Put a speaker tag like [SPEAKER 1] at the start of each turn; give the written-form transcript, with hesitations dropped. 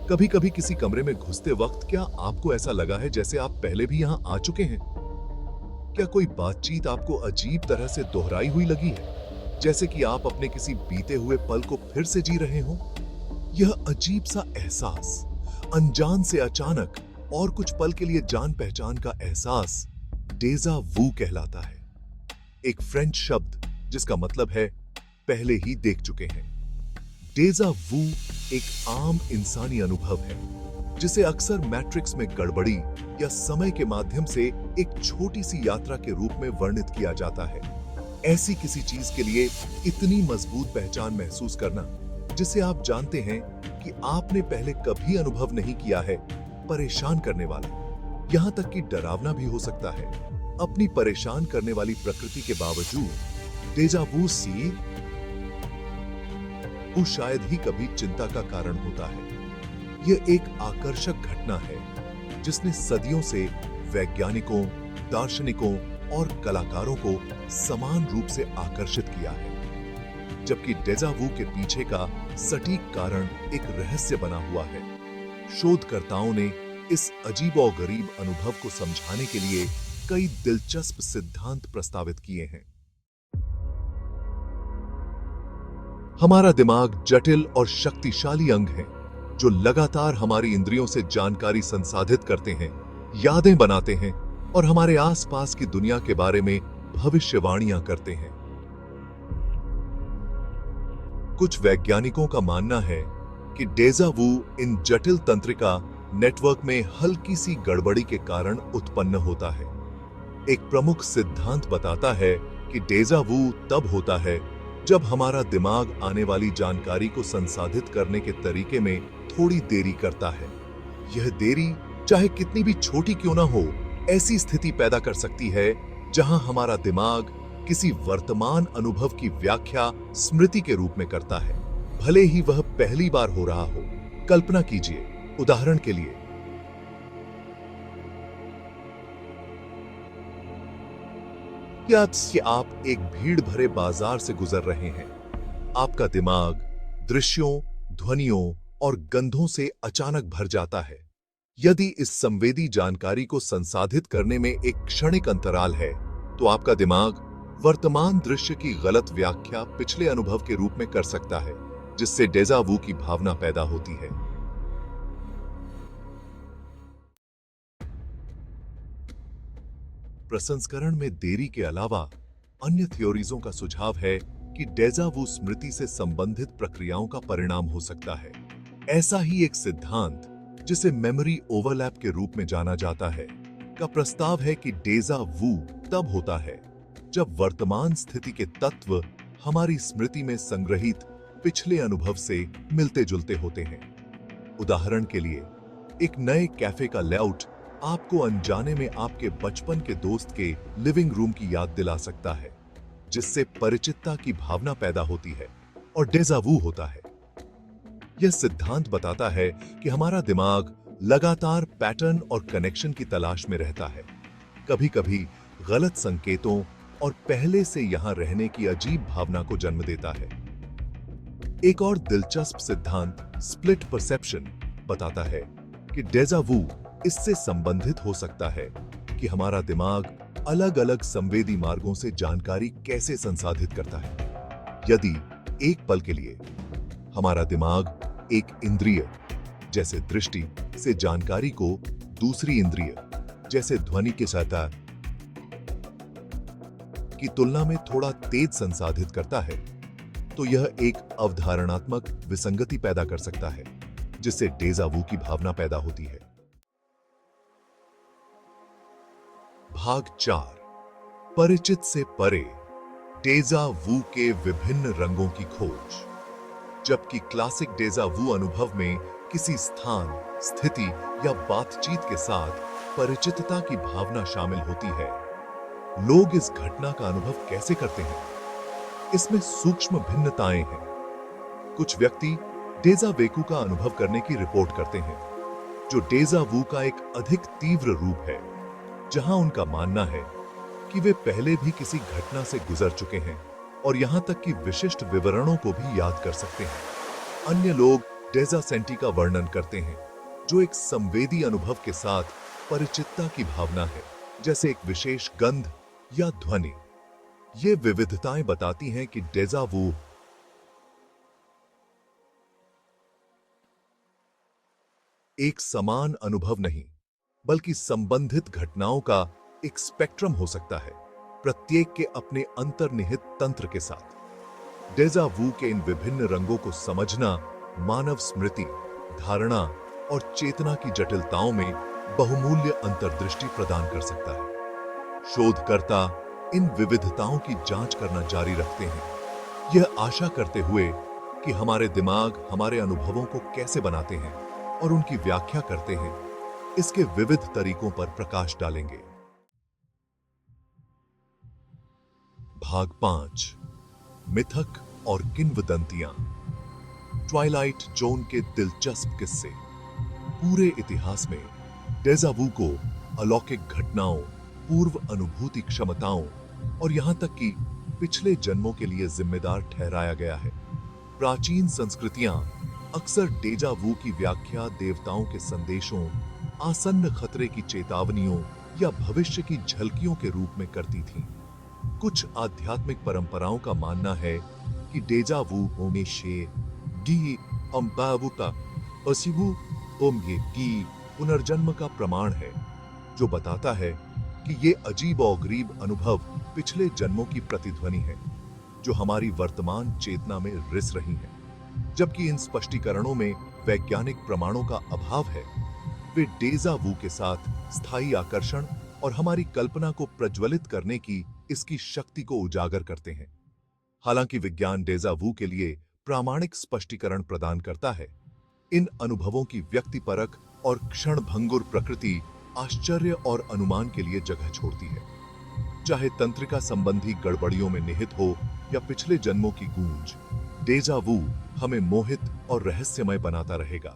[SPEAKER 1] कभी कभी किसी कमरे में घुसते वक्त क्या आपको ऐसा लगा है जैसे आप पहले भी यहां आ चुके हैं? क्या कोई बातचीत आपको अजीब तरह से दोहराई हुई लगी है, जैसे कि आप अपने किसी बीते हुए पल को फिर से जी रहे हो? यह अजीब सा एहसास, अनजान से अचानक और कुछ पल के लिए जान पहचान का एहसास, डेजा वू कहलाता है। एक फ्रेंच शब्द जिसका मतलब है पहले ही देख चुके हैं। डेजा वू एक आम इंसानी अनुभव है जिसे अक्सर मैट्रिक्स में गड़बड़ी या समय के माध्यम से एक छोटी सी यात्रा के रूप में वर्णित किया जाता है। ऐसी किसी चीज के लिए इतनी मजबूत पहचान महसूस करना जिसे आप जानते हैं कि आपने पहले कभी अनुभव नहीं किया है, परेशान करने वाला, यहां तक कि डरावना भी हो सकता है। अपनी परेशान करने वाली प्रकृति के बावजूद डेजा वू शायद ही कभी चिंता का कारण होता है। यह एक आकर्षक घटना है जिसने सदियों से वैज्ञानिकों, दार्शनिकों और कलाकारों को समान रूप से आकर्षित किया है, जबकि डेजा वू के पीछे का सटीक कारण एक रहस्य बना हुआ है। शोधकर्ताओं ने इस अजीबोगरीब अनुभव को समझाने के लिए कई दिलचस्प सिद्धांत प्रस्तावित किए हैं। हमारा दिमाग जटिल और शक्तिशाली अंग है जो लगातार हमारी इंद्रियों से जानकारी संसाधित करते हैं, यादें बनाते हैं और हमारे आसपास की दुनिया के बारे में भविष्यवाणियां करते हैं। कुछ वैज्ञानिकों का मानना है कि डेजा वू इन जटिल तंत्रिका नेटवर्क में हल्की सी गड़बड़ी के कारण उत्पन्न होता है। एक प्रमुख सिद्धांत बताता है कि डेजा वू तब होता है जब हमारा दिमाग आने वाली जानकारी को संसाधित करने के तरीके में थोड़ी देरी करता है। यह देरी चाहे कितनी भी छोटी क्यों ना हो, ऐसी स्थिति पैदा कर सकती है जहां हमारा दिमाग किसी वर्तमान अनुभव की व्याख्या स्मृति के रूप में करता है, भले ही वह पहली बार हो रहा हो। कल्पना कीजिए, उदाहरण के लिए, या आप एक भीड़ भरे बाजार से गुजर रहे हैं। आपका दिमाग दृश्यों, ध्वनियों और गंधों से अचानक भर जाता है। यदि इस संवेदी जानकारी को संसाधित करने में एक क्षणिक अंतराल है, तो आपका दिमाग वर्तमान दृश्य की गलत व्याख्या पिछले अनुभव के रूप में कर सकता है, जिससे डेजा वू की भावना पैदा होती है। प्रसंस्करण में देरी के अलावा अन्य थ्योरीजों का सुझाव है कि डेजा वू स्मृति से संबंधित प्रक्रियाओं का परिणाम हो सकता है। ऐसा ही एक सिद्धांत, जिसे मेमोरी ओवरलैप के रूप में जाना जाता है, का प्रस्ताव है कि डेजा वू तब होता है जब वर्तमान स्थिति के तत्व हमारी स्मृति में संग्रहित पिछले अनुभव से मिलते जुलते होते हैं। उदाहरण के लिए, एक नए कैफे का लेआउट आपको अनजाने में आपके बचपन के दोस्त के लिविंग रूम की याद दिला सकता है, जिससे परिचितता की भावना पैदा होती है और डेजा वू होता है। यह सिद्धांत बताता है कि हमारा दिमाग लगातार पैटर्न और कनेक्शन की तलाश में रहता है, कभी-कभी गलत संकेतों और पहले से यहां रहने की अजीब भावना को जन्म देता है। एक और दिलचस्प सिद्धांत, स्प्लिट परसेप्शन, बताता है कि डेजा वू इससे संबंधित हो सकता है कि हमारा दिमाग अलग-अलग संवेदी मार्गों से जानकारी कैसे संसाधित करता है। यदि एक पल के लिए हमारा दिमाग एक इंद्रिय जैसे दृष्टि से जानकारी को दूसरी इंद्रिय जैसे ध्वनि के साथ की तुलना में थोड़ा तेज संसाधित करता है, तो यह एक अवधारणात्मक विसंगति पैदा कर सकता है, जिससे डेजा वू की भावना पैदा होती है। भाग 4, परिचित से परे, डेजा वू के विभिन्न रंगों की खोज। जबकि क्लासिक डेजा वू अनुभव में किसी स्थान, स्थिति या बातचीत के साथ परिचितता की भावना शामिल होती है, लोग इस घटना का अनुभव कैसे करते हैं, इसमें सूक्ष्म भिन्नताएं हैं। कुछ व्यक्ति डेजा वेकू का अनुभव करने की रिपोर्ट करते हैं, जो डेजा वू का एक अधिक तीव्र रूप है, जहां उनका मानना है कि वे पहले भी किसी घटना से गुजर चुके हैं और यहां तक कि विशिष्ट विवरणों को भी याद कर सकते हैं। अन्य लोग डेजा सेंटी का वर्णन करते हैं, जो एक संवेदी अनुभव के साथ परिचितता की भावना है, जैसे एक विशेष गंध या ध्वनि। ये विविधताएं बताती हैं कि डेजा वू एक समान अनुभव नहीं, बल्कि संबंधित घटनाओं का एक स्पेक्ट्रम हो सकता है, प्रत्येक के अपने अंतर्निहित तंत्र के साथ। डेजा वू के इन विभिन्न रंगों को समझना मानव स्मृति, धारणा और चेतना की जटिलताओं में बहुमूल्य अंतर्दृष्टि प्रदान कर सकता है। शोधकर्ता इन विविधताओं की जांच करना जारी रखते हैं, यह आशा करते हुए कि हमारे दिमाग हमारे अनुभवों को कैसे बनाते हैं और उनकी व्याख्या करते हैं, इसके विविध तरीकों पर प्रकाश डालेंगे। भाग 5, मिथक और किंवदंतियां। ट्वाइलाइट जोन के दिलचस्प किस्से। पूरे इतिहास में डेजा वू को अलौकिक घटनाओं, पूर्व अनुभूति क्षमताओं और यहां तक कि पिछले जन्मों के लिए जिम्मेदार ठहराया गया है। प्राचीन संस्कृतियां अक्सर डेजा वू की व्याख्या देवताओं के संदेशों, आसन्न खतरे की चेतावनियों या भविष्य की झलकियों के रूप में करती थीं। कुछ आध्यात्मिक परंपराओं का मानना है कि डेजा वू होने शे डी अम्बावुता असिबु ओम्ये की पुनर्जन्म का प्रमाण है, जो बताता है कि ये अजीब और गरीब अनुभव पिछले जन्मों की प्रतिध्वनि है, जो हमारी वर्तमान चेतना में रिस रही हैं। जबकि इन स्पष्टीकरणों में वैज्ञानिक प्रमाणों का अभाव है, वे डेजा वू के साथ स्थायी आकर्षण और हमारी कल्पना को प्रज्वलित करने की इसकी शक्ति को उजागर करते हैं। हालांकि विज्ञान डेजा वू के लिए प्रामाणिक स्पष्टीकरण प्रदान करता है, इन अनुभवों की व्यक्तिपरक और क्षणभंगुर प्रकृति आश्चर्य और अनुमान के लिए जगह छोड़ती है। चाहे तंत्रिका संबंधी गड़बड़ियों में निहित हो या पिछले जन्मों की गूंज, डेजा वू हमें मोहित और रहस्यमय बनाता रहेगा।